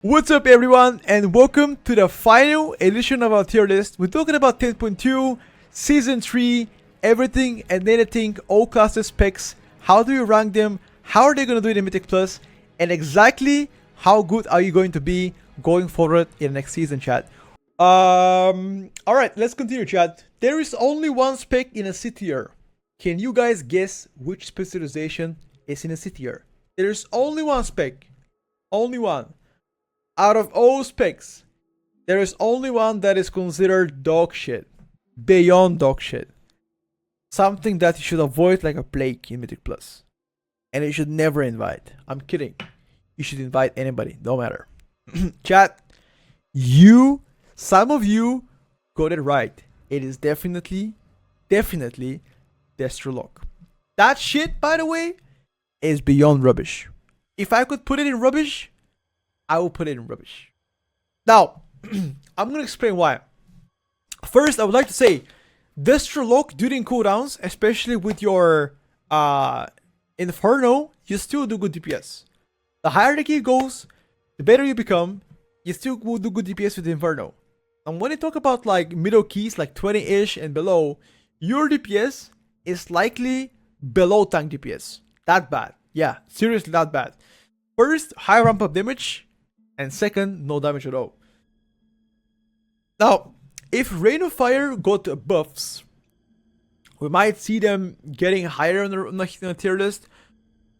What's up everyone, and welcome to the final edition of our tier list. We're talking about 10.2, Season 3, everything and anything, all classes, specs, how do you rank them, how are they going to do it in Mythic Plus, and exactly how good are you going to be going forward in the next season, chat. Alright, let's continue, chat. There is only one spec in a C tier. Can you guys guess which specialization is in a C tier? There's only one spec. Only one. Out of all specs, there is only one that is considered dog shit. Beyond dog shit. Something that you should avoid like a plague in Mythic Plus. And you should never invite. I'm kidding. You should invite anybody. Don't matter. Chat, some of you got it right. It is definitely Destrolock. That shit, by the way, is beyond rubbish. If I could put it in rubbish, I will put it in rubbish. Now, I'm going to explain why. First, I would like to say, Destrolock during cooldowns, especially with your Inferno, you still do good DPS. The higher the key goes, the better you become, you still will do good DPS with Inferno. And when you talk about like middle keys, like 20-ish and below, your DPS is likely below tank DPS. That bad. Yeah, seriously that bad. First, high ramp up damage. And second, no damage at all. Now, if Rain of Fire got buffs, we might see them getting higher on the tier list.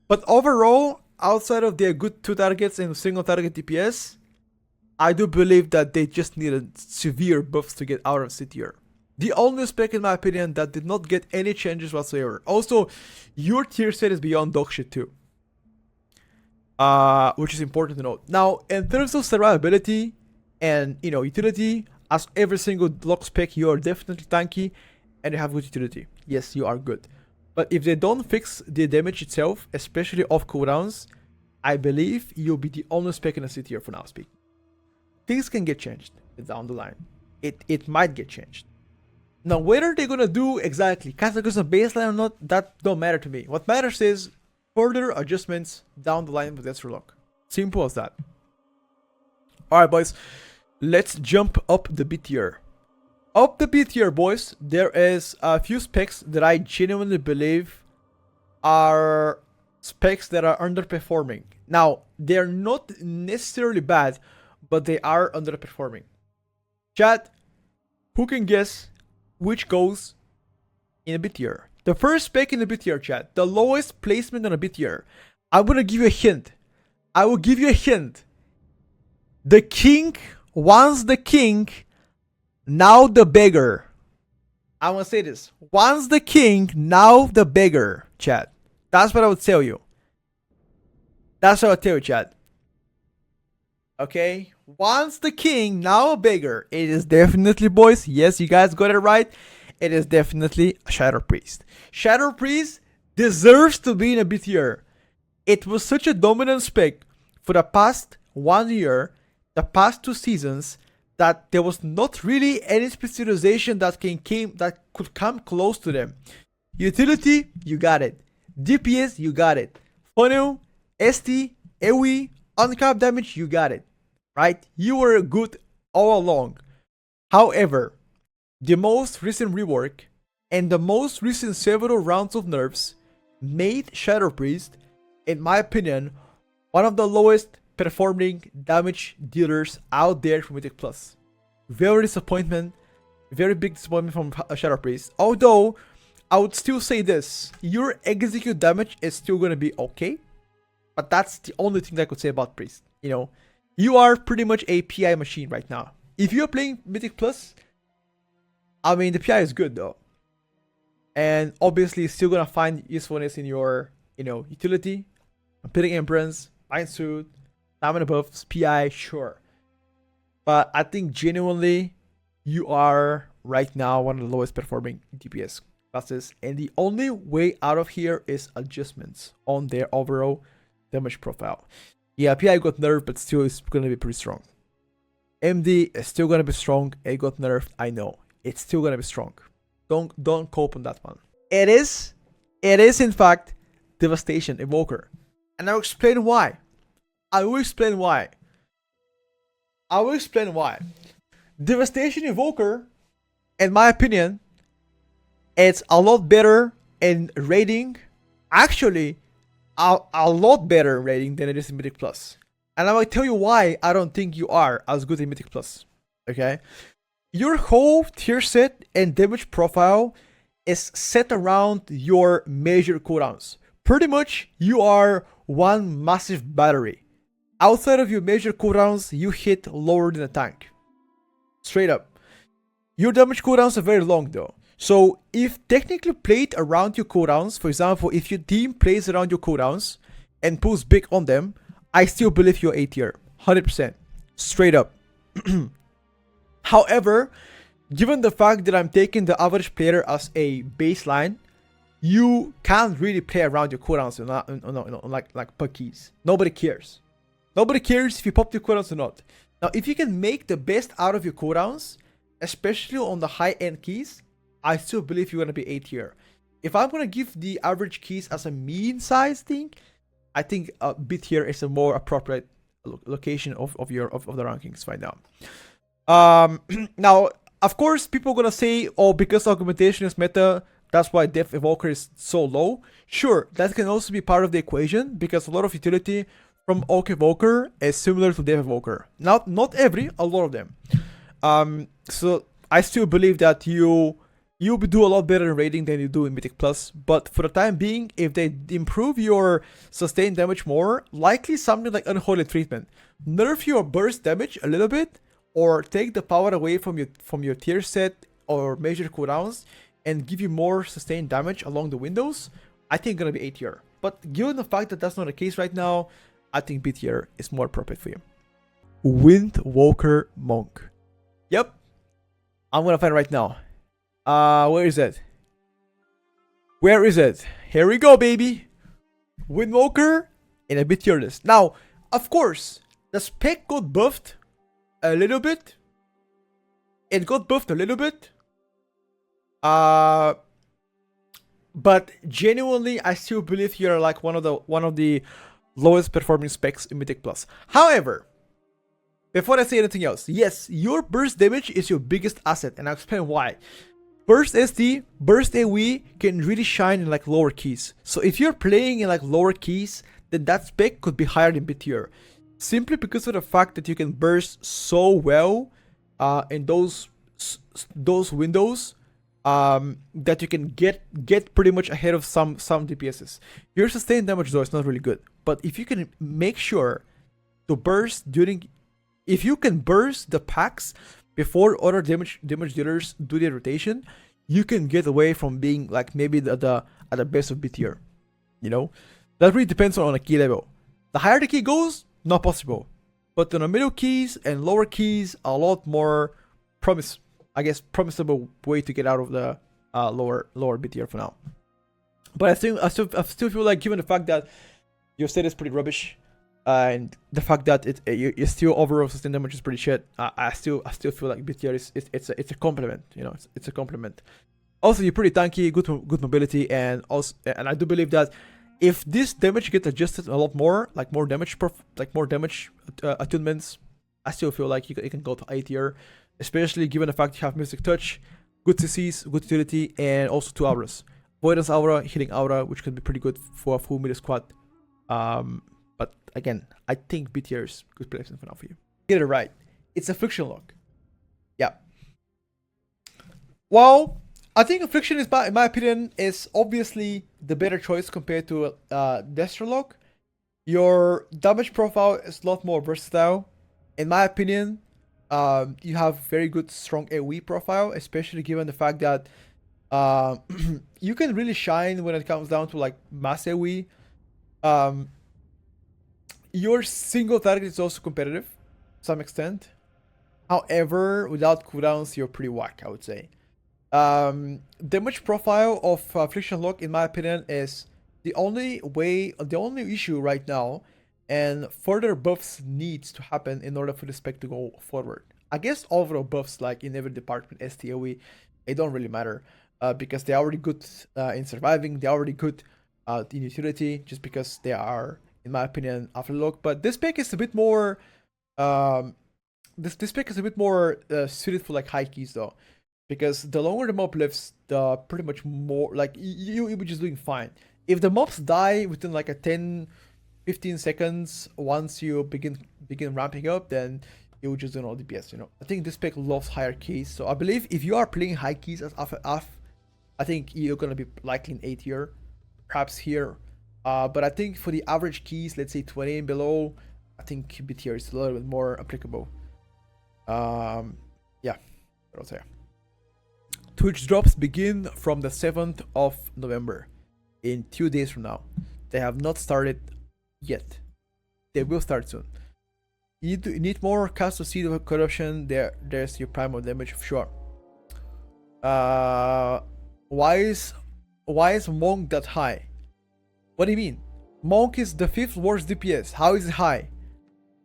But overall, outside of their good 2 targets and single target DPS, I do believe that they just needed severe buffs to get out of C tier. The only spec in my opinion that did not get any changes whatsoever. Also, your tier set is beyond dog shit too. Which is important to note. Now, in terms of survivability and utility, as every single lock spec, you are definitely tanky and you have good utility. Yes, you are good. But if they don't fix the damage itself, especially off cooldowns, I believe you'll be the only spec in a C tier for now speaking. Things can get changed down the line. It might get changed. Now, whether they're gonna do exactly categories of baseline or not, that don't matter to me. What matters is further adjustments down the line with Destrolock. Simple as that. Alright boys, let's jump up the B tier. Up the B tier boys, there is a few specs that I genuinely believe are specs that are underperforming. Now, they're not necessarily bad, but they are underperforming. Chat, who can guess which goes in a B tier? The first spec in the B tier, chat, the lowest placement on a B tier. I'm gonna give you a hint. I will give you a hint. The king, once the king, now the beggar. I'm gonna say this. Once the king, now the beggar, chat. That's what I would tell you. That's what I would tell you, chat. Okay? Once the king, now a beggar. It is definitely, boys. Yes, you guys got it right. It is definitely a Shadow Priest. Shadow Priest deserves to be in a B tier. It was such a dominant spec for the past 1 year, the past 2 seasons, that there was not really any specialization that could come close to them. Utility, you got it. DPS, you got it. Funnel, ST, AoE, uncapped damage, you got it. Right? You were good all along. However, the most recent rework and the most recent several rounds of nerfs made Shadow Priest, in my opinion, one of the lowest performing damage dealers out there for Mythic Plus. Very big disappointment from Shadow Priest. Although, I would still say this, your execute damage is still going to be okay, but that's the only thing that I could say about Priest. You are pretty much a PI machine right now. If you're playing Mythic Plus, I mean, the PI is good though. And obviously, it's still gonna find usefulness in your, utility. Pitting Emperance, Mind Suit, Stamina buffs, PI, sure. But I think genuinely, you are right now one of the lowest performing DPS classes. And the only way out of here is adjustments on their overall damage profile. Yeah, PI got nerfed, but still it's gonna be pretty strong. MD is still gonna be strong. It got nerfed, I know. It's still gonna be strong. Don't cope on that one. It is in fact Devastation Evoker. And I'll explain why. I will explain why. Devastation Evoker, in my opinion, it's a lot better in rating. Actually, a lot better in rating than it is in Mythic Plus. And I will tell you why I don't think you are as good in Mythic Plus. Okay? Your whole tier set and damage profile is set around your major cooldowns. Pretty much, you are one massive battery. Outside of your major cooldowns, you hit lower than a tank. Straight up. Your damage cooldowns are very long though. So if technically played around your cooldowns, for example, if your team plays around your cooldowns and pulls big on them, I still believe you're A tier. 100%. Straight up. However, given the fact that I'm taking the average player as a baseline, you can't really play around your cooldowns like per keys. Nobody cares. Nobody cares if you pop your cooldowns or not. Now, if you can make the best out of your cooldowns, especially on the high-end keys, I still believe you're going to be A tier. If I'm going to give the average keys as a mean size thing, I think B tier is a more appropriate location of the rankings right now. Now, of course, people are going to say, oh, because augmentation is meta, that's why Death Evoker is so low. Sure, that can also be part of the equation, because a lot of utility from Oak Evoker is similar to Death Evoker. Not every, a lot of them. So I still believe that you do a lot better in rating than you do in Mythic Plus. But for the time being, if they improve your sustained damage more, likely something like Unholy Treatment, nerf your burst damage a little bit, or take the power away from your tier set or major cooldowns, and give you more sustained damage along the windows, I think gonna be A tier. But given the fact that that's not the case right now, I think B tier is more appropriate for you. Windwalker Monk. Yep. I'm gonna find it right now. Where is it? Where is it? Here we go, baby. Windwalker in a B tier list. Now, of course, the spec got buffed a little bit. It got buffed a little bit. But genuinely, I still believe you're like one of the lowest performing specs in Mythic Plus. However, before I say anything else, yes, your burst damage is your biggest asset, and I'll explain why. Burst SD, burst AoE can really shine in like lower keys. So if you're playing in like lower keys, then that spec could be higher than B tier, simply because of the fact that you can burst so well in those windows. That you can get pretty much ahead of some DPSs. Your sustained damage though is not really good, but if you can make sure to burst if you can burst the packs before other damage dealers do their rotation, you can get away from being like maybe at the best of B tier. You know, that really depends on a key level. The higher the key goes, not possible, but on the middle keys and lower keys, a lot more promisable way to get out of the lower B tier for now. But I still feel like, given the fact that your set is pretty rubbish, and the fact that you still overall sustained damage is pretty shit, I still feel like B tier is a compliment. You know, it's a compliment. Also, you're pretty tanky, good mobility, and I do believe that if this damage gets adjusted a lot more, like more damage attunements, I still feel like you can go to A tier. Especially given the fact you have Mystic Touch, good CCs, good utility, and also 2 auras. Avoidance aura, healing aura, which can be pretty good for a full mid squad. But again, I think B tier is good placement for now for you. Get it right. It's Affliction Warlock. Yeah. Well, I think Affliction is, in my opinion, is obviously the better choice compared to Destro Warlock. Your damage profile is a lot more versatile. In my opinion, you have very good strong AoE profile, especially given the fact that you can really shine when it comes down to like mass AoE. Your single target is also competitive to some extent. However, without cooldowns, you're pretty whack, I would say. Damage profile of Affliction Warlock, in my opinion, is the only issue right now. And further buffs needs to happen in order for the spec to go forward. I guess overall buffs, like in every department, STOE, it don't really matter because they're already good in surviving. They're already good in utility, just because they are, in my opinion, Affliction Warlock. But this spec is a bit more this pick is a bit more suited for like high keys though, because the longer the mob lives, the pretty much more like you'll be just doing fine. If the mobs die within like a 10-15 seconds once you begin ramping up, then you will just do all DPS, you know. I think this pick loves higher keys, so I believe if you are playing high keys as AF, I think you're gonna be likely in A tier, perhaps here. But I think for the average keys, let's say 20 and below, I think B tier is a little bit more applicable. Yeah, what I'll say. Twitch drops begin from the 7th of November, in 2 days from now. They have not started yet. They will start soon. You need more cast to see the corruption. There's your primal damage for sure. Why is Monk that high? What do you mean? Monk is the 5th worst DPS. How is it high?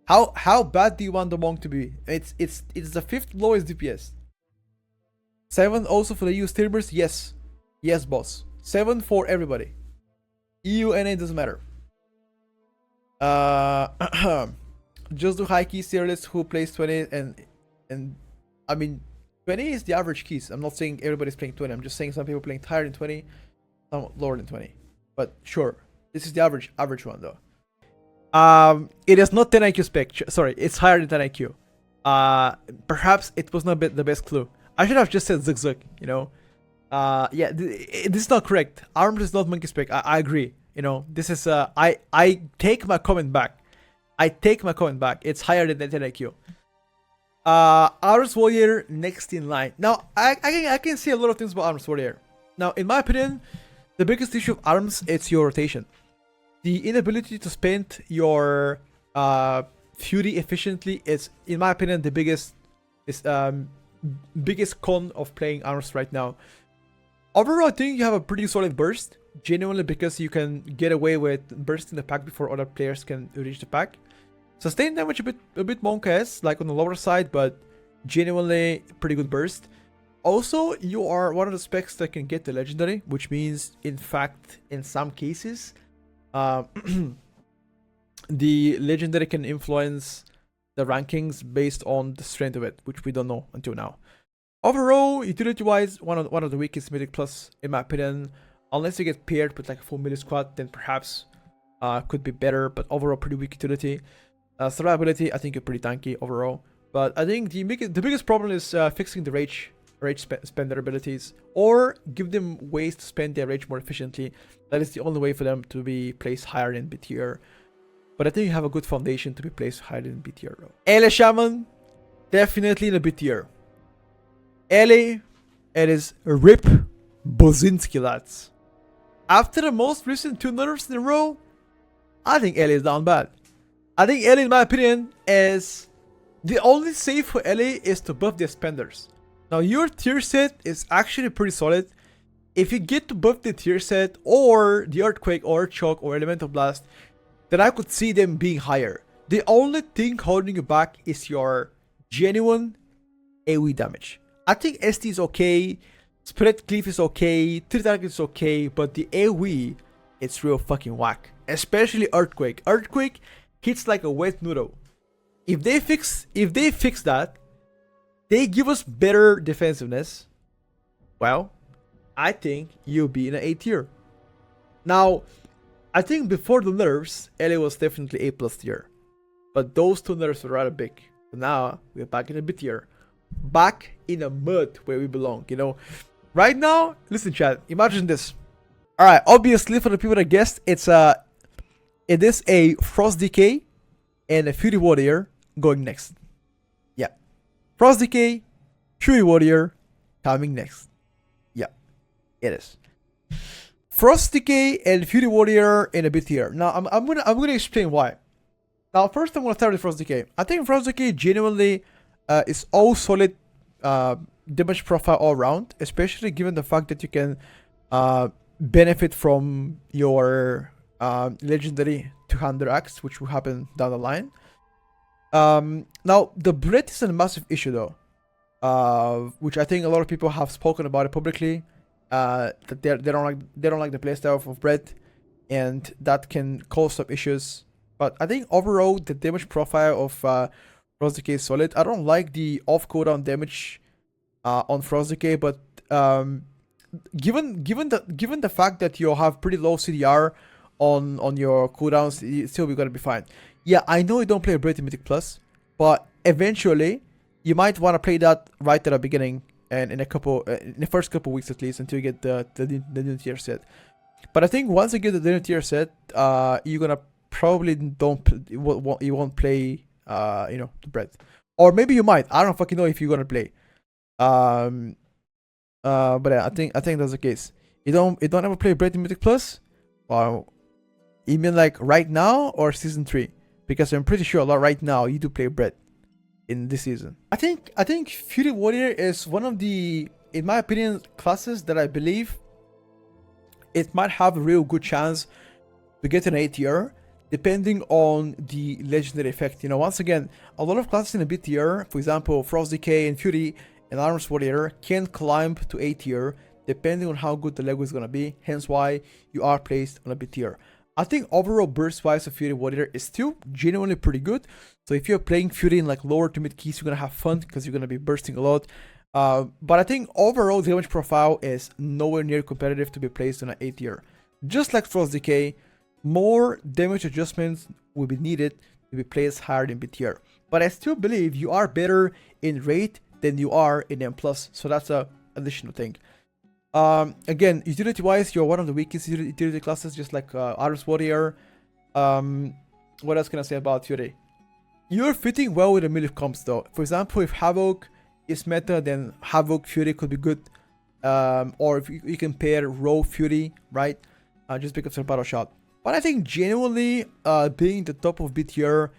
How bad do you want the Monk to be? It's the 5th lowest DPS. 7 also for the EU streamers. Yes, boss. 7 for everybody. EU and it doesn't matter. Just do high keys tier list who plays 20 and I mean 20 is the average keys. I'm not saying everybody's playing 20. I'm just saying some people playing higher than 20, some lower than 20. But sure, this is the average one though. It is not 10 IQ spec. Sorry, it's higher than 10 IQ. Perhaps it was not the best clue. I should have just said Zug, you know. Yeah, this is not correct. Arms is not monkey spec. I agree. You know, this is I take my comment back. It's higher than 10 IQ. Arms Warrior next in line. Now, I can see a lot of things about Arms Warrior. Now, in my opinion, the biggest issue of Arms, it's your rotation. The inability to spend your Fury efficiently is, in my opinion, the biggest con of playing Arms right now. Overall, I think you have a pretty solid burst, genuinely, because you can get away with bursting the pack before other players can reach the pack. Sustain damage a bit Monk has, like on the lower side, but genuinely pretty good burst. Also, you are one of the specs that can get the legendary, which means, in fact, in some cases, the legendary can influence the rankings based on the strength of it, which we don't know until now. Overall, utility-wise, one of the weakest Mythic Plus, in my opinion. Unless you get paired with like a full melee squad, then perhaps could be better, but overall pretty weak utility. Survivability, I think you're pretty tanky overall. But I think the biggest problem is fixing the rage spender abilities, or give them ways to spend their rage more efficiently. That is the only way for them to be placed higher in B tier. But I think you have a good foundation to be placed higher in B tier. Ele Shaman, definitely in a B tier. Ele, it is RIP Bozinski, lads. After the most recent 2 nerfs in a row, I think Ele is down bad. I think Ele, in my opinion, is the only save for Ele is to buff the spenders. Now, your tier set is actually pretty solid. If you get to buff the tier set, or the Earthquake, or Choke, or Elemental Blast, then I could see them being higher. The only thing holding you back is your genuine AoE damage. I think ST is okay, Spread Cleave is okay, 3 targets is okay, but the AoE, it's real fucking whack. Especially Earthquake. Earthquake hits like a wet noodle. If they fix that, they give us better defensiveness, well, I think you'll be in an A tier. Now, I think before the nerfs, Ele was definitely A+ tier. But those 2 nerfs were rather big. So now, we're back in a B tier. Back in the mud where we belong, you know. Right now, listen chat, imagine this. Alright, obviously for the people that guessed, it is a Frost Decay and a Fury Warrior going next. Yeah. Frost Decay, Fury Warrior coming next. Yeah, it is. Frost Decay and Fury Warrior in a B tier. Now I'm gonna explain why. Now first I'm gonna start with Frost Decay. I think Frost Decay genuinely is all solid damage profile all around, especially given the fact that you can benefit from your legendary 200 axe, which will happen down the line. Now the bread is a massive issue though, which I think a lot of people have spoken about it publicly. That they don't like the playstyle of bread, and that can cause some issues. But I think overall the damage profile of Frost Decay is solid. I don't like the off cooldown damage on Frost Decay, but given the fact that you have pretty low CDR on your cooldowns, it's still gonna be fine. Yeah, I know you don't play Brave Mythic Plus, but eventually you might want to play that right at the beginning and in the first couple weeks at least, until you get the new tier set. But I think once you get the new tier set, you're gonna probably you won't play the bread, or maybe you might. I don't fucking know if you're gonna play. But yeah, I think that's the case. You don't ever play Bread in Mythic Plus? Or you mean like right now or season 3? Because I'm pretty sure right now you do play Bread in this season. I think Fury Warrior is one of the, in my opinion, classes that I believe it might have a real good chance to get an A tier, depending on the legendary effect. Once again, a lot of classes in a B tier, for example, Frost Decay and Fury and Arms Warrior, can climb to A tier depending on how good the Lego is gonna be. Hence why you are placed on a B tier. I think overall burst wise of Fury Warrior is still genuinely pretty good. So if you're playing Fury in like lower to mid keys, you're gonna have fun because you're gonna be bursting a lot. But I think overall the damage profile is nowhere near competitive to be placed on an A tier. Just like Frost Decay, more damage adjustments will be needed to be placed higher in B tier. But I still believe you are better in rate than you are in M+, so that's a additional thing. Again, utility wise, you're one of the weakest utility classes, just like Arms Warrior. What else can I say about Fury? You're fitting well with the melee comps though. For example, if Havoc is meta, then Havoc Fury could be good. Or if you can pair Rogue Fury, right? Just because of battle shot. But I think genuinely being the top of B tier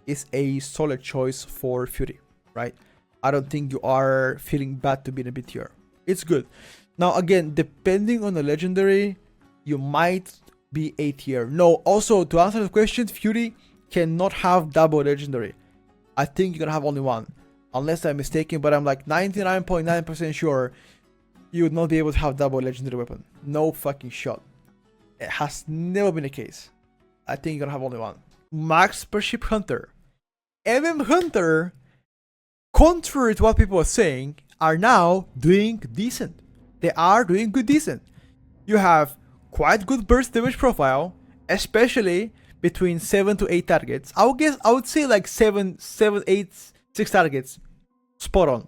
is a solid choice for Fury, right? I don't think you are feeling bad to be in a B tier. It's good. Now again, depending on the legendary, you might be A tier. No, also to answer the question, Fury cannot have double legendary. I think you're gonna have only one, unless I'm mistaken, but I'm like 99.9% sure you would not be able to have double legendary weapon. No fucking shot. It has never been the case. I think you're gonna have only one. Marksman Hunter. Hunter, contrary to what people are saying, are now doing decent. They are doing decent. You have quite good burst damage profile, especially between 7 to 8 targets. I would say like 7, 8, 6 targets. Spot on.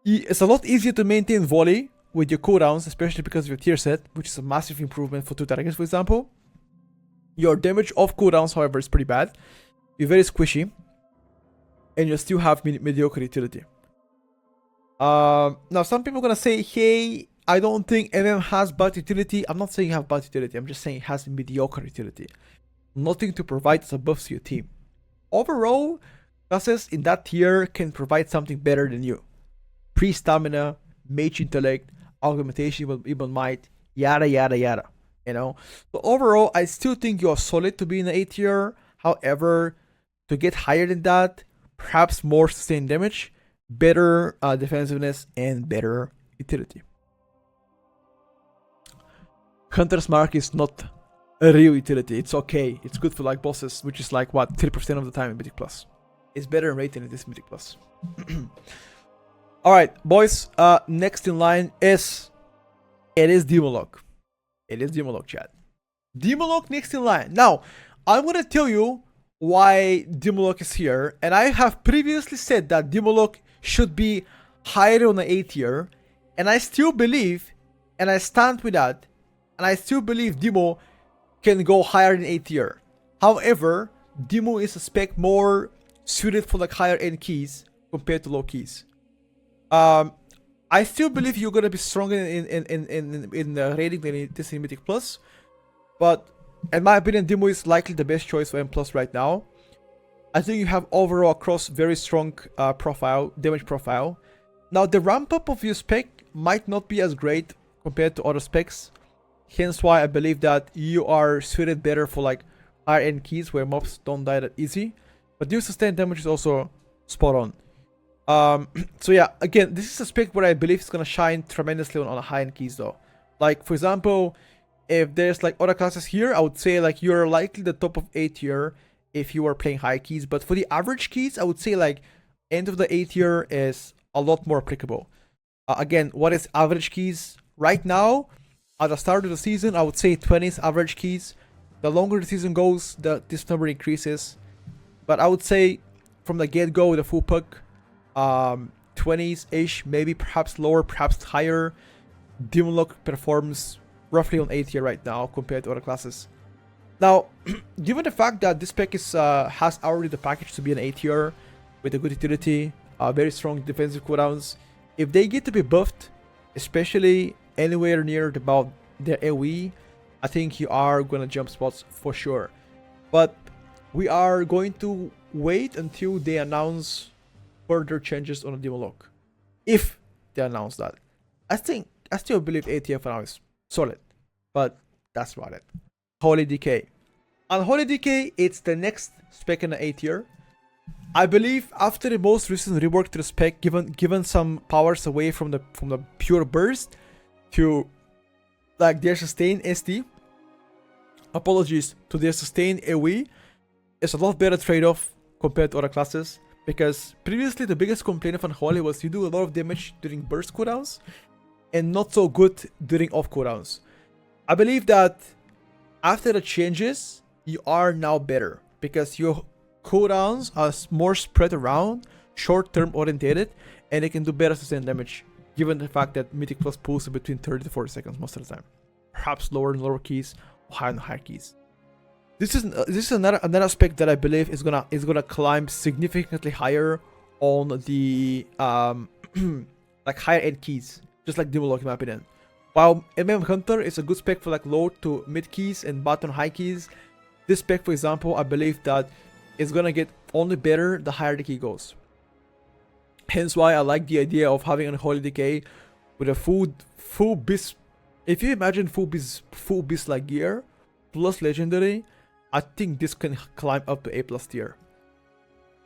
It's a lot easier to maintain volley with your cooldowns, especially because of your tier set, which is a massive improvement for 2 targets, for example. Your damage off cooldowns, however, is pretty bad. You're very squishy, and you still have mediocre utility. Now some people are gonna say, hey, I don't think has bad utility. I'm not saying you have bad utility, I'm just saying it has mediocre utility. Nothing to provide as a buff to your team. Overall, classes in that tier can provide something better than you. Pre-stamina, mage intellect, augmentation, even might, yada yada yada. So overall, I still think you are solid to be in the A tier. However, to get higher than that, perhaps more sustained damage, better defensiveness, and better utility. Hunter's Mark is not a real utility. It's okay. It's good for like bosses, which is like what, 3% of the time in Mythic Plus. It's better in rate than it is Mythic Plus. Alright, boys. Next in line is Demonology. It is Demonology, chat. Demonology next in line. Now, I'm gonna tell you why Demonology is here, and I have previously said that Demonology should be higher on the A tier, and I still believe, and I stand with that, and I still believe Demo can go higher than A tier. However, Demo is a spec more suited for like higher end keys compared to low keys. I still believe you're gonna be stronger in the rating than it is in Mythic Plus, but in my opinion, Demo is likely the best choice for M+ right now. I think you have overall across very strong damage profile. Now the ramp up of your spec might not be as great compared to other specs, hence why I believe that you are suited better for like higher end keys where mobs don't die that easy, but your sustained damage is also spot on. So yeah, again, this is a spec where I believe it's gonna shine tremendously on high end keys though. Like for example, if there's like other classes here, I would say like you're likely the top of A tier if you are playing high keys. But for the average keys, I would say like end of the A tier is a lot more applicable. Again, what is average keys? Right now, at the start of the season, I would say 20s average keys. The longer the season goes, this number increases. But I would say from the get-go, the full puck, 20s-ish, maybe perhaps lower, perhaps higher. Demonology performs roughly on A tier right now compared to other classes. Now, given the fact that this spec is has already the package to be an A tier with a good utility, very strong defensive cooldowns, if they get to be buffed, especially anywhere near about their AoE, I think you are gonna jump spots for sure. But we are going to wait until they announce further changes on the Demonology. If they announce that. I still believe A tier for now is solid. But that's about it. Unholy Decay. Unholy Decay, it's the next spec in the A tier. I believe after the most recent rework to the spec, given some powers away from the pure burst to like their sustained SD, apologies, to their sustained AoE, it's a lot better trade-off compared to other classes. Because previously the biggest complaint of Unholy was you do a lot of damage during burst cooldowns and not so good during off cooldowns. I believe that after the changes, you are now better because your cooldowns are more spread around, short-term orientated, and they can do better sustain damage, given the fact that Mythic Plus pulls between 30 to 40 seconds most of the time. Perhaps lower and lower keys, or higher and higher keys. This is another aspect that I believe is gonna climb significantly higher on the like higher end keys, just like Demonology in my opinion. While Enhancement Hunter is a good spec for like low to mid keys and bottom high keys, this spec, for example, I believe that is gonna get only better the higher the key goes. Hence why I like the idea of having Unholy Decay with a full beast. If you imagine full beast like gear plus legendary, I think this can climb up to A+ tier.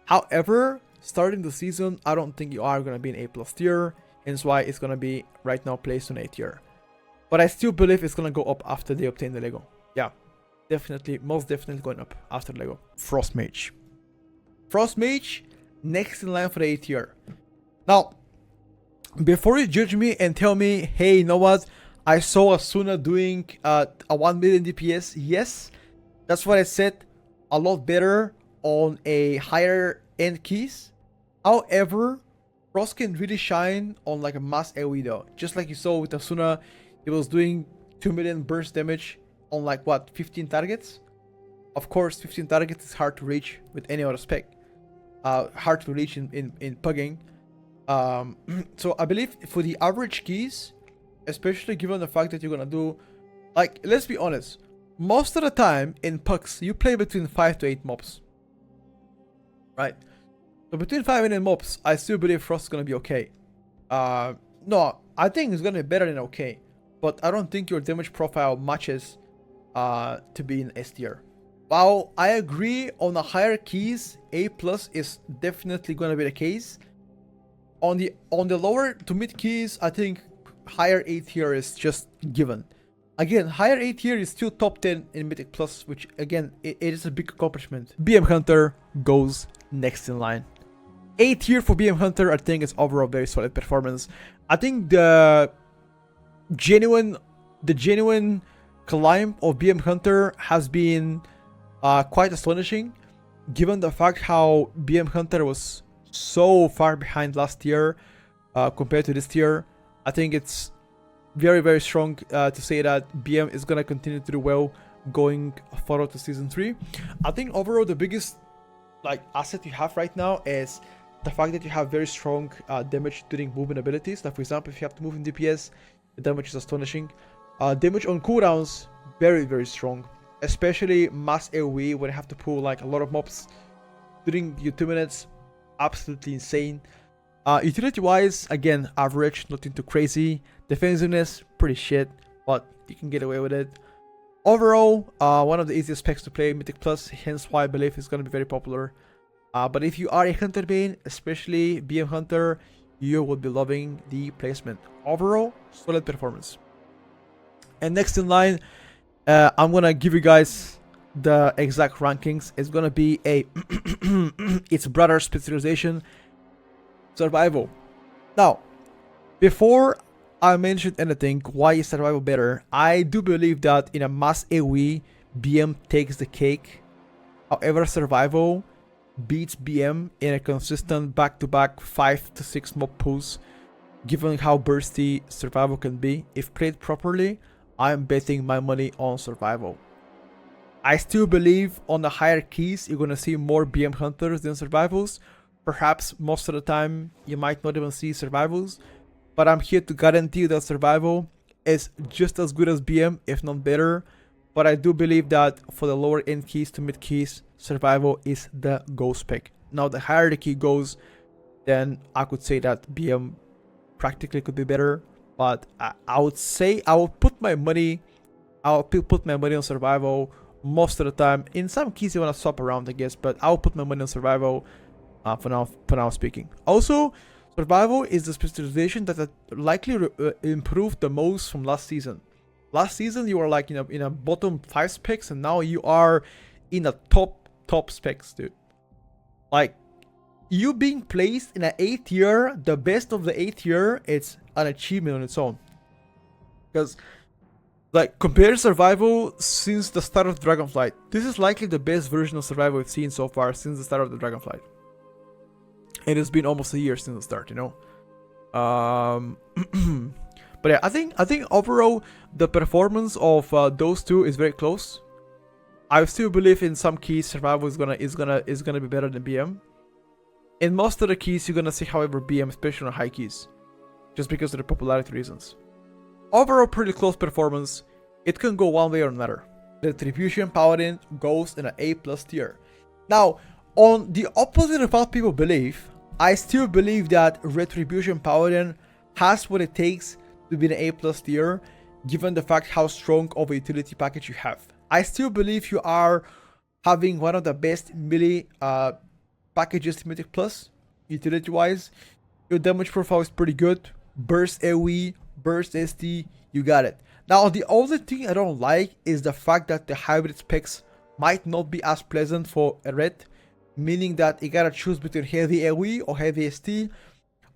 However, starting the season, I don't think you are gonna be an A+ tier, hence why it's gonna be right now placed on A tier. But I still believe it's gonna go up after they obtain the Lego. Yeah, definitely, most definitely going up after Lego. Frost Mage. Frost Mage, next in line for the A tier. Now, before you judge me and tell me, hey, you know what? I saw Asuna doing a 1 million DPS. Yes, that's what I said. A lot better on a higher end keys. However, Frost can really shine on like a mass AoE though. Just like you saw with Asuna, he was doing 2 million burst damage on like what, 15 targets? Of course, 15 targets is hard to reach with any other spec. Hard to reach in pugging. So I believe for the average keys, especially given the fact that you're gonna do, like, let's be honest, most of the time in pucks you play between 5 to 8 mobs, right? So between 5 and 8 mobs, I still believe Frost is gonna be okay. No, I think it's gonna be better than okay, but I don't think your damage profile matches to be in S tier. While I agree on the higher keys, A+ is definitely gonna be the case. On the lower to mid keys, I think higher A tier is just given. Again, higher A tier is still top 10 in Mythic Plus, which again, it is a big accomplishment. BM Hunter goes next in line. A tier for BM Hunter, I think, is overall very solid performance. I think the genuine climb of BM Hunter has been quite astonishing, given the fact how BM Hunter was so far behind last year compared to this year. I think it's very, very strong to say that BM is gonna continue to do well going forward to season 3. I think overall the biggest like asset you have right now is the fact that you have very strong damage during movement abilities. Like for example, if you have to move in DPS, the damage is astonishing. Damage on cooldowns, very, very strong, especially mass AoE when you have to pull like a lot of mobs during your 2 minutes. Absolutely insane. Utility wise, again, average, nothing too crazy. Defensiveness, pretty shit, but you can get away with it. Overall, one of the easiest specs to play Mythic Plus, hence why I believe it's going to be very popular. But if you are a Hunter main, especially BM Hunter, you will be loving the placement. Overall, solid performance. And next in line, I'm going to give you guys the exact rankings. It's gonna be a its brother specialization, survival. Now, before I mention anything, why is survival better? I do believe that in a mass AoE, BM takes the cake. However, survival beats BM in a consistent back-to-back 5 to 6 mob pulls. Given how bursty survival can be, if played properly, I'm betting my money on survival. I still believe on the higher keys, you're gonna see more BM hunters than survivals. Perhaps most of the time, you might not even see survivals. But I'm here to guarantee that survival is just as good as BM, if not better. But I do believe that for the lower end keys to mid keys, survival is the go spec. Now, the higher the key goes, then I could say that BM practically could be better. But I would say I will put my money on survival most of the time. In some keys you want to swap around, I guess, but I'll put my money on survival for now speaking. Also, survival is the specialization that likely improved the most from last season. Last season you were like in a bottom 5 specs, and now you are in the top specs, dude. Like, you being placed in an 8th tier, the best of the 8th tier, it's an achievement on its own. Because, like, compare survival since the start of Dragonflight. This is likely the best version of survival we've seen so far since the start of the Dragonflight. It has been almost a year since the start, you know. But yeah, I think overall the performance of those two is very close. I still believe in some keys survival is gonna be better than BM. In most of the keys you're gonna see, however, BM, especially on high keys, just because of the popularity reasons. Overall, pretty close performance. It can go one way or another. The Retribution Paladin goes in an A+ tier. Now, on the opposite of what people believe, I still believe that Retribution Paladin has what it takes to be an A+ tier, given the fact how strong of a utility package you have. I still believe you are having one of the best melee packages, Mythic Plus, utility-wise. Your damage profile is pretty good. Burst AoE, burst ST, you got it. Now, the only thing I don't like is the fact that the hybrid specs might not be as pleasant for a red, meaning that you gotta choose between heavy AoE or heavy ST.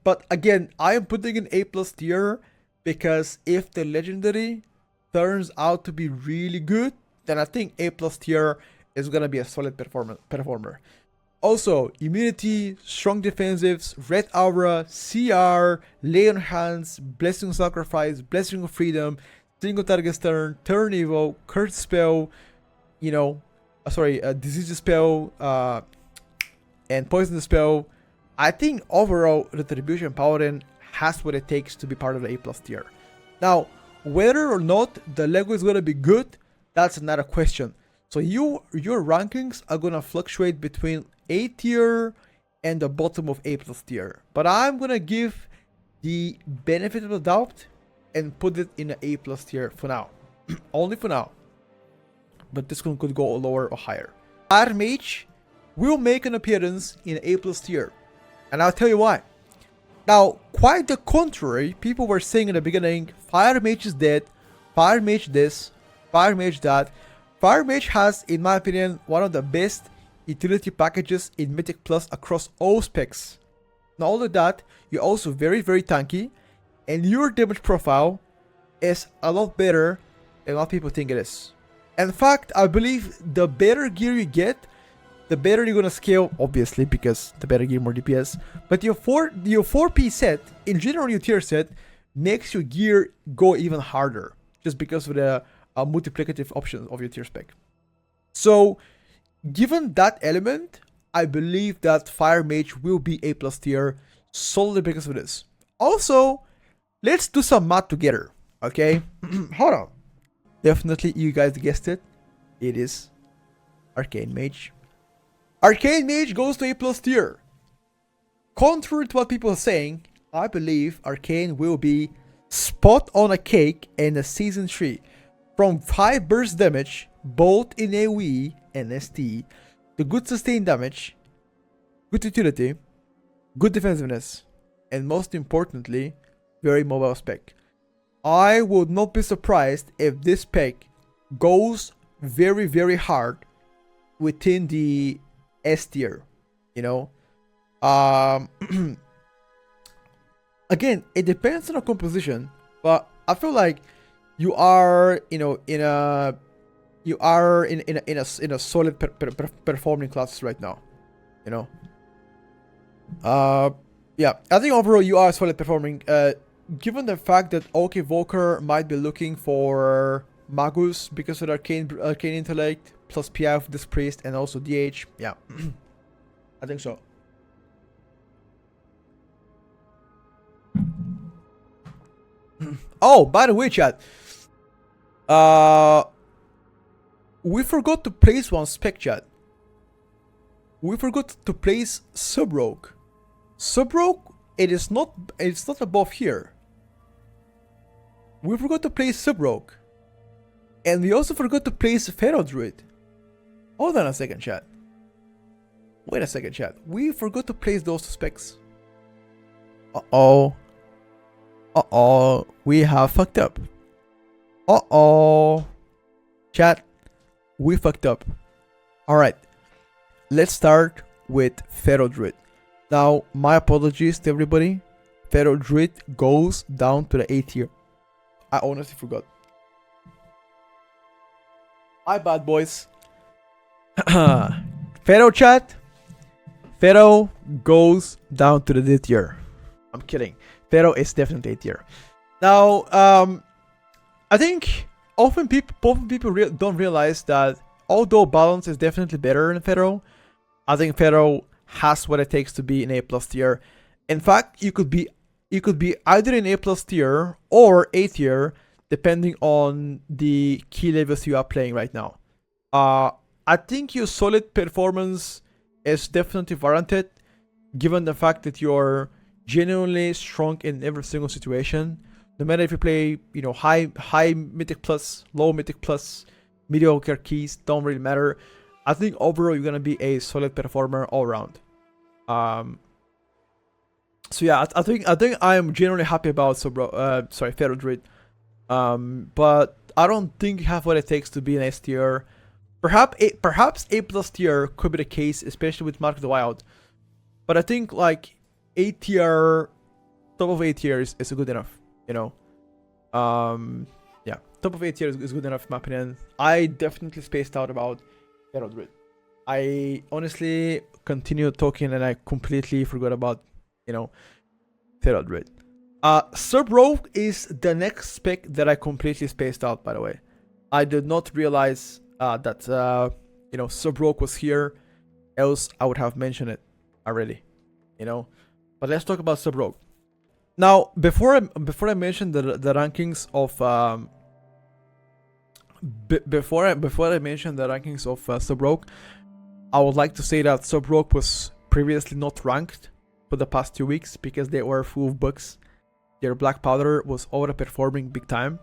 But again, I am putting in A+ tier because if the legendary turns out to be really good, then I think A+ tier is gonna be a solid performer. Also, immunity, strong defensives, red aura, CR, lay on hands, blessing of sacrifice, blessing of freedom, single target turn, turn evil, curse spell, you know, disease spell, and poison spell. I think overall Retribution Paladin has what it takes to be part of the A+ tier. Now, whether or not the Lego is gonna be good, that's another question. So your rankings are gonna fluctuate between A tier and the bottom of A+ tier. But I'm gonna give the benefit of the doubt and put it in the A+ tier for now. Only for now. But this one could go lower or higher. Fire Mage will make an appearance in A+ tier. And I'll tell you why. Now, quite the contrary, people were saying in the beginning, Fire Mage is dead, Fire Mage this, Fire Mage that. Fire Mage has, in my opinion, one of the best utility packages in Mythic Plus across all specs. Not only that, you're also very, very tanky, and your damage profile is a lot better than what people think it is. In fact, I believe the better gear you get, the better you're gonna scale, obviously, because the better gear, more DPS. But your 4P set, in general your tier set, makes your gear go even harder, just because of the multiplicative options of your tier spec. So, given that element, I believe that Fire Mage will be A+ tier solely because of this. Also, let's do some math together, okay? Hold on. Definitely, you guys guessed it. It is Arcane Mage. Arcane Mage goes to A+ tier. Contrary to what people are saying, I believe Arcane will be spot on a cake in a Season 3. From 5 burst damage, both in AoE and ST, to good sustained damage, good utility, good defensiveness, and most importantly, very mobile spec. I would not be surprised if this spec goes very, very hard within the S tier, you know. Um, again, it depends on the composition, but I feel like you are, you know, in a solid performing classes right now, you know. Yeah, I think overall you are solid performing. Given the fact that OK Volker might be looking for Magus because of the arcane intellect plus PI of this priest and also DH. Yeah, I think so. Oh, by the way, chat. We forgot to place one spec, chat. We forgot to place Sub Rogue. Sub Rogue, it's not above here. We forgot to place Sub Rogue. And we also forgot to place Feral Druid. Hold on a second, chat. Wait a second, chat. We forgot to place those specs. Uh-oh. Uh-oh. We have fucked up. Uh-oh. Chat. We fucked up. Alright. Let's start with Feral Druid. Now, my apologies to everybody. Feral Druid goes down to the A tier. I honestly forgot. My bad, boys. Feral chat. Feral goes down to the D tier. I'm kidding. Feral is definitely A tier. Now, I think often people don't realize that although balance is definitely better in Feral, I think Feral has what it takes to be in A+ tier. In fact, you could be either in A+ tier or A tier depending on the key levels you are playing right now. I think your solid performance is definitely warranted given the fact that you're genuinely strong in every single situation. No matter if you play, you know, high mythic plus, low mythic plus, mediocre keys, don't really matter. I think overall you're gonna be a solid performer all around. So yeah, I think I am generally happy about Feral Druid. But I don't think you have what it takes to be an S tier. Perhaps A+ tier could be the case, especially with Mark of the Wild. But I think like A tier, top of A tier is good enough, you know. Yeah, top of A tier is good enough in my opinion. I definitely spaced out about Feral Druid. I honestly continued talking and I completely forgot about, you know, Feral Druid. Sub Rogue is the next spec that I completely spaced out, by the way. I did not realize that you know, Sub Rogue was here, else I would have mentioned it already, you know. But let's talk about Sub Rogue. Now, before I mention the rankings of before I mention the rankings of Sub Rogue, I would like to say that Sub Rogue was previously not ranked for the past 2 weeks because they were full of bugs. Their Black Powder was overperforming big time,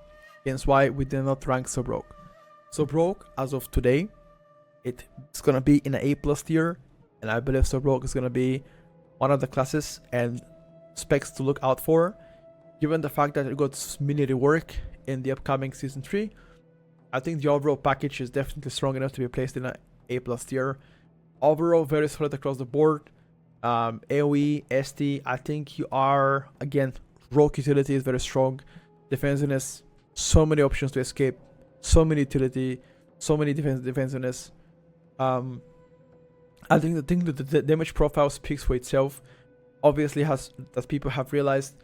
hence why we did not rank Sub Rogue. Sub Rogue, as of today, it's gonna be in an A+ tier, and I believe Sub Rogue is gonna be one of the classes and specs to look out for, given the fact that it got mini rework in the upcoming Season 3. I think the overall package is definitely strong enough to be placed in an A+ tier. Overall, very solid across the board. AoE, ST, I think you are, again, Rogue utility is very strong. Defensiveness, so many options to escape, so many utility, so many defensiveness. I think the damage profile speaks for itself. Obviously, as people have realized,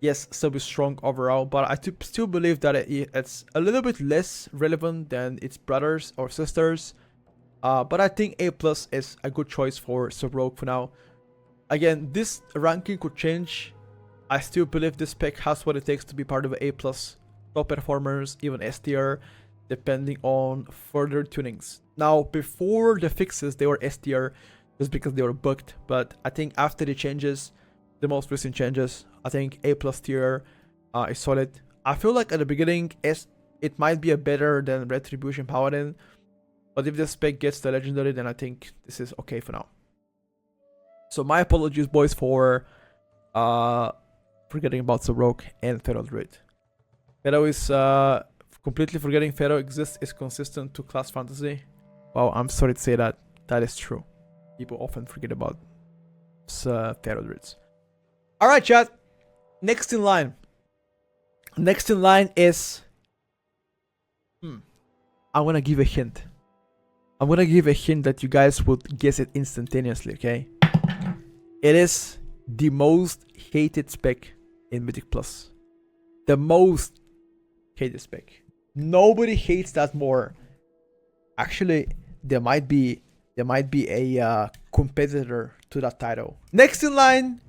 yes, Sub is strong overall, but I still believe that it's a little bit less relevant than its brothers or sisters. But I think A+ is a good choice for Sub Rogue for now. Again, this ranking could change. I still believe this spec has what it takes to be part of A+, top performers, even S tier, depending on further tunings. Now, before the fixes, they were S tier just because they were bugged, but I think after the changes, the most recent changes, I think A+ tier is solid. I feel like at the beginning, it might be a better than Retribution Paladin, but if this spec gets the legendary, then I think this is okay for now. So my apologies, boys, for forgetting about Sub Rogue and Feral Druid. Feral is completely forgetting Feral exists is consistent to class fantasy. Wow, I'm sorry to say that. That is true. People often forget about Pharaoh Druids. Alright, chat. Next in line. Next in line is... I'm gonna give a hint. I'm gonna give a hint that you guys would guess it instantaneously, okay? It is the most hated spec in Mythic Plus. The most hated spec. Nobody hates that more. Actually, there might be a competitor to that title. Next in line,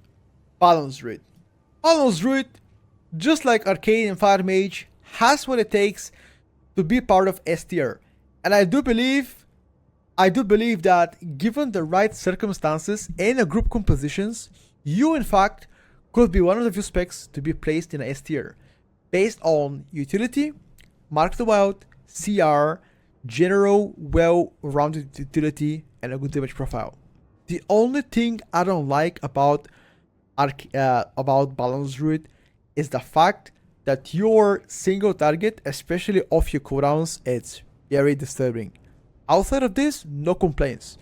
Balance Druid. Balance Druid, just like Arcane and Fire Mage, has what it takes to be part of S tier. And I do believe that given the right circumstances and a group compositions, you in fact could be one of the few specs to be placed in a S tier based on utility, Mark the Wild, CR, general well-rounded utility, and a good damage profile. The only thing I don't like about Balance Druid is the fact that your single target, especially off your cooldowns, it's very disturbing. Outside of this, no complaints.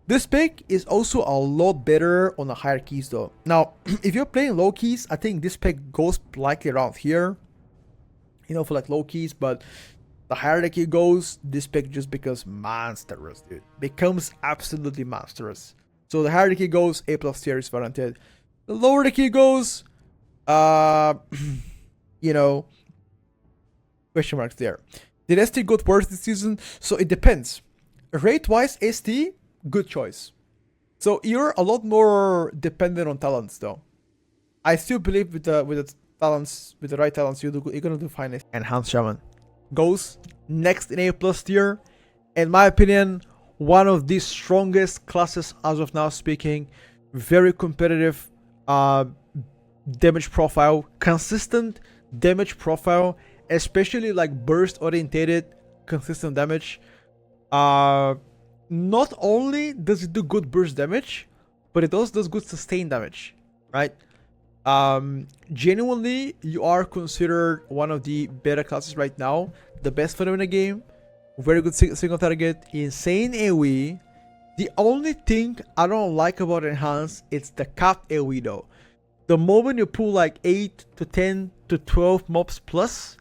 This pick is also a lot better on the higher keys though. Now, if you're playing low keys, I think this pick goes likely around here, you know, for like low keys, but the higher the key goes, this pick just becomes monstrous, dude. Becomes absolutely monstrous. So the higher the key goes, A+ tier is warranted. The lower the key goes, you know, question marks there. Did ST got worse this season? So it depends. Rate-wise, ST, good choice. So you're a lot more dependent on talents though. I still believe with the right talents, you're gonna do fine. Enhanced Shaman goes next in A+ tier. In my opinion, one of the strongest classes as of now speaking. Very competitive damage profile, consistent damage profile, especially like burst orientated consistent damage. Not only does it do good burst damage, but it also does good sustained damage, right? Genuinely, you are considered one of the better classes right now. The best for in the game. Very good single target. Insane AoE. The only thing I don't like about Enhance, it's the capped AoE though. The moment you pull like 8 to 10 to 12 mobs plus,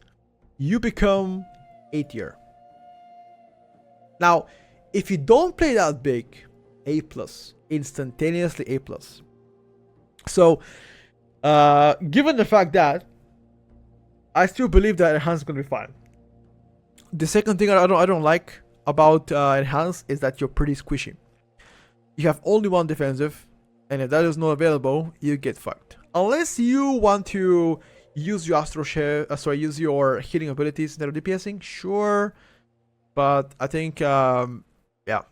you become A tier. Now, if you don't play that big, A+, instantaneously A+. So, given the fact that, I still believe that Enhance is gonna be fine. The second thing I don't like about Enhance is that you're pretty squishy. You have only one defensive, and if that is not available, you get fucked. Unless you want to use your use your healing abilities instead of DPSing, sure. But I think, yeah.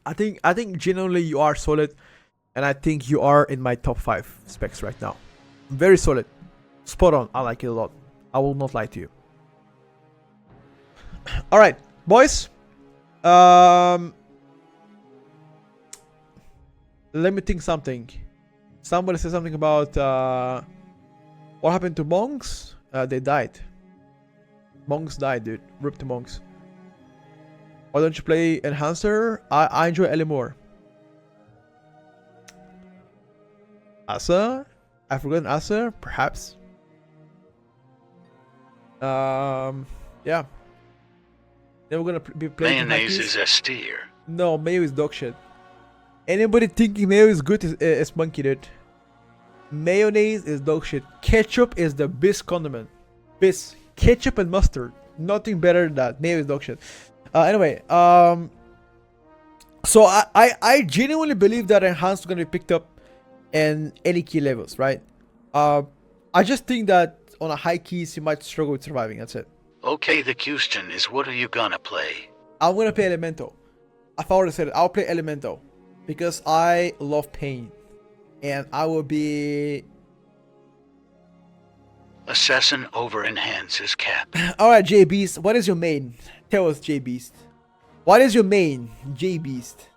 I think generally you are solid, and I think you are in my top 5 specs right now. Very solid, spot on. I like it a lot. I will not lie to you. All right, boys. Let me think something. Somebody said something about what happened to monks. They died. Monks died, dude. Rip to monks. Why don't you play Enhancer? I enjoy Ellie more. Asa? I've forgotten Asa? Perhaps. Yeah. Then we're gonna be playing. Mayonnaise is S tier. No, mayo is dog shit. Anybody thinking mayo is good is monkey, dude. Mayonnaise is dog shit. Ketchup is the best condiment. Best. Ketchup and mustard. Nothing better than that. Mayo is dog shit. Anyway, so I genuinely believe that Enhanced is gonna be picked up in any key levels, right? I just think that on a high keys you might struggle with surviving. That's it. Okay, the question is, what are you gonna play? I'm gonna play Elemental. I've already said it. I'll play Elemental because I love pain, and I will be. Assassin over enhances cap. Alright, J Beast, what is your main? Tell us, J Beast. What is your main, J Beast?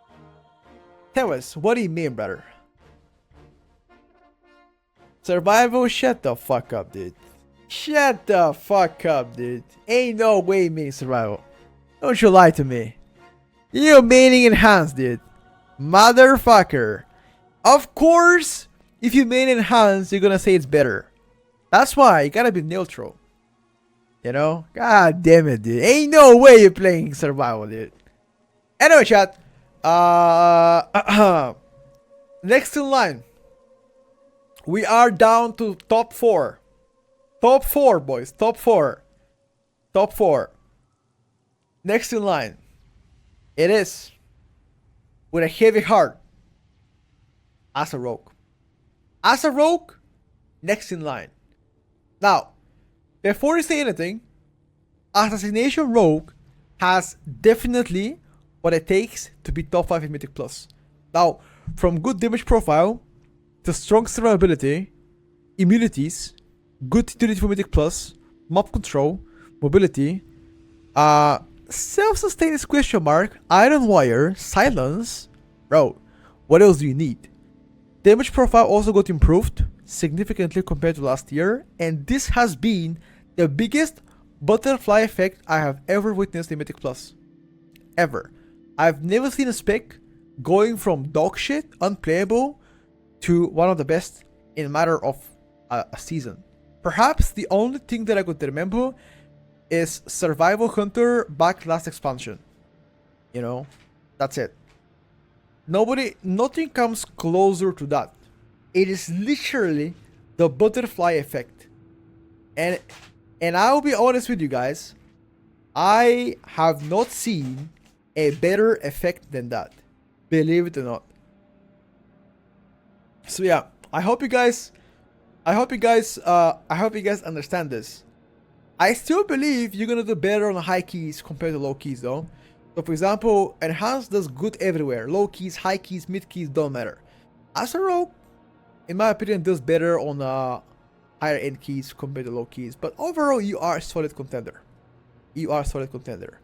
Tell us, what do you mean, brother? Survival? Shut the fuck up, dude. Shut the fuck up, dude. Ain't no way me survival. Don't you lie to me. You maining enhanced, dude. Motherfucker. Of course, if you main enhanced, you're gonna say it's better. That's why you gotta be neutral. You know? God damn it, dude. Ain't no way you're playing survival, dude. Anyway, chat. Next in line. We are down to top 4. Top 4, boys. Top 4. Top 4. Next in line. It is, with a heavy heart, as a rogue. As a rogue, next in line. Now, before you say anything, Assassination Rogue has definitely what it takes to be top 5 in Mythic Plus. Now, from good damage profile, to strong survivability, immunities, good utility for Mythic Plus, mob control, mobility, self-sustain is question mark, iron wire, silence. Bro, what else do you need? Damage profile also got improved significantly compared to last year, and this has been the biggest butterfly effect I have ever witnessed in Mythic Plus. Ever. I've never seen a spec going from dog shit, unplayable, to one of the best in a matter of a season. Perhaps the only thing that I could remember is Survival Hunter back last expansion. You know, that's it. Nothing comes closer to that. It is literally the butterfly effect. And I'll be honest with you guys, I have not seen a better effect than that. Believe it or not. So yeah, I hope you guys understand this. I still believe you're gonna do better on high keys compared to low keys though. So for example, Enhanced does good everywhere. Low keys, high keys, mid keys don't matter. As a rogue, in my opinion, does better on higher end keys compared to low keys. But overall, you are a solid contender. You are a solid contender.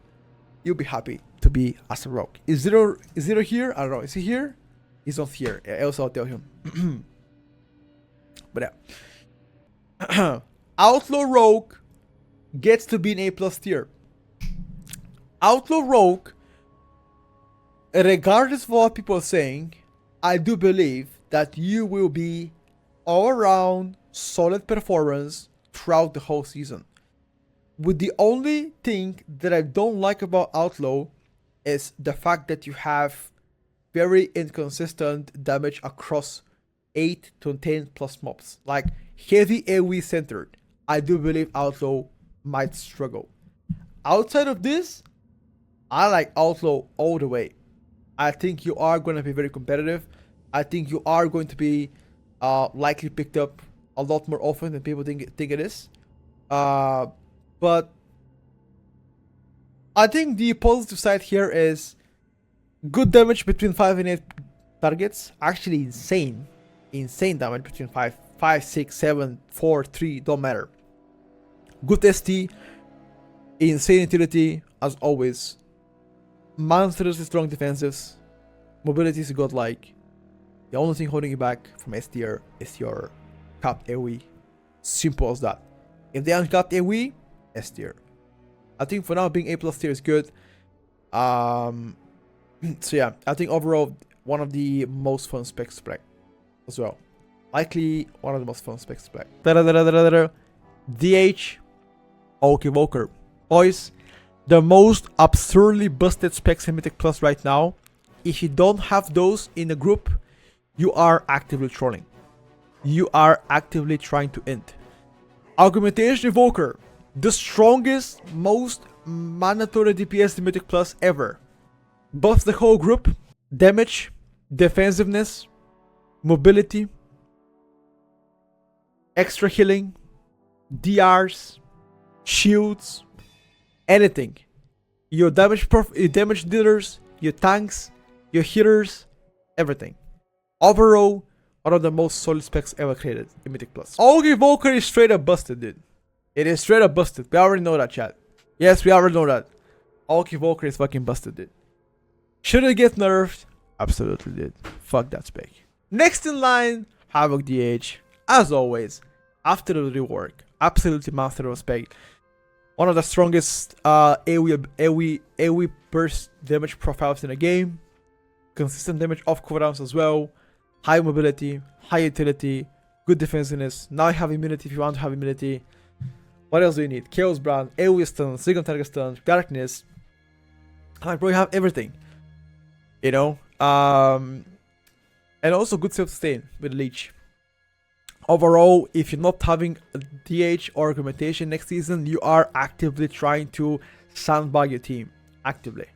You'll be happy to be as a rogue. Is Zero here? I don't know. Is he here? He's not here. Else I'll tell him. But yeah. Outlaw Rogue gets to be an A+ tier. Outlaw Rogue, regardless of what people are saying, I do believe that you will be all around solid performance throughout the whole season. With the only thing that I don't like about Outlaw is the fact that you have very inconsistent damage across 8 to 10 plus mobs. Like heavy AoE centered. I do believe Outlaw might struggle. Outside of this, I like Outlaw all the way. I think you are going to be very competitive. I think you are going to be likely picked up a lot more often than people think it is. But I think the positive side here is good damage between 5 and 8 targets. Actually insane. Insane damage between 5, 6, 7, 4, 3, don't matter. Good ST, insane utility as always. Monstrously strong defensives. Mobility is godlike. The only thing holding you back from S tier is your capped AoE. Simple as that. If they uncapped AoE, S tier. I think for now being A+ tier is good. So yeah, I think overall one of the most fun specs to play as well. Likely one of the most fun specs to play. DH Windwalker. Boys, the most absurdly busted specs in Mythic Plus right now. If you don't have those in a group, you are actively trolling. You are actively trying to end. Augmentation Evoker. The strongest, most mandatory DPS in Mythic Plus ever. Buffs the whole group. Damage, defensiveness, mobility, extra healing, DRs, shields, anything. Your damage dealers, your tanks, your healers, everything. Overall, one of the most solid specs ever created in Mythic Plus. Windwalker is straight up busted, dude. It is straight up busted. We already know that, chat. Yes, we already know that. Windwalker is fucking busted, dude. Should it get nerfed? Absolutely did. Fuck that spec. Next in line, Havoc DH. As always, after the rework, absolutely master of spec. One of the strongest AoE burst damage profiles in the game. Consistent damage off cooldowns as well. High mobility, high utility, good defensiveness. Now you have immunity if you want to have immunity. What else do you need? Chaos Brand, AoE stun, second target stun, darkness. Like, bro, you have everything. You know? And also good self-sustain with Leech. Overall, if you're not having a DH or augmentation next season, you are actively trying to sandbag your team. Actively.